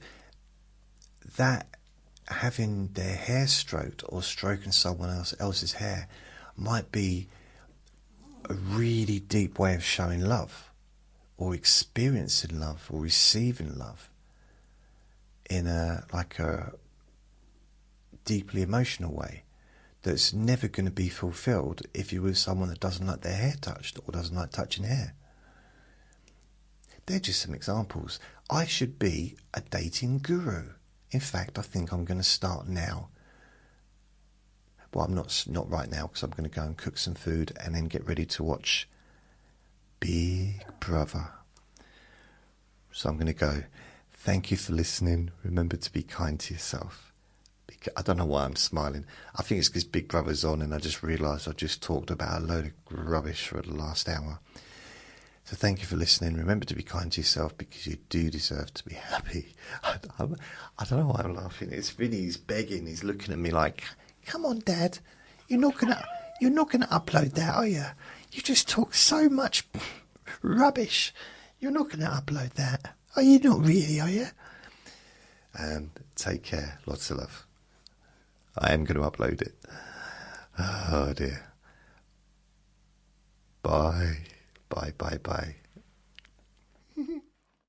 that having their hair stroked or stroking someone else's hair might be a really deep way of showing love, or experiencing love, or receiving love in a deeply emotional way that's never going to be fulfilled if you're with someone that doesn't like their hair touched or doesn't like touching hair. They're just some examples. I should be a dating guru. In fact, I think I'm going to start now. Well, I'm not right now, because I'm going to go and cook some food and then get ready to watch Big Brother. So I'm going to go. Thank you for listening. Remember to be kind to yourself. I don't know why I'm smiling. I think it's because Big Brother's on and I just realised I just talked about a load of rubbish for the last hour. So thank you for listening. Remember to be kind to yourself, because you do deserve to be happy. I don't know why I'm laughing. It's Vinny. He's begging. He's looking at me like, "Come on, Dad. You're not gonna upload that, are you? You just talk so much rubbish. You're not gonna upload that. Are you not really, are you?" Take care. Lots of love. I am going to upload it. Oh dear. Bye. Bye, bye, bye.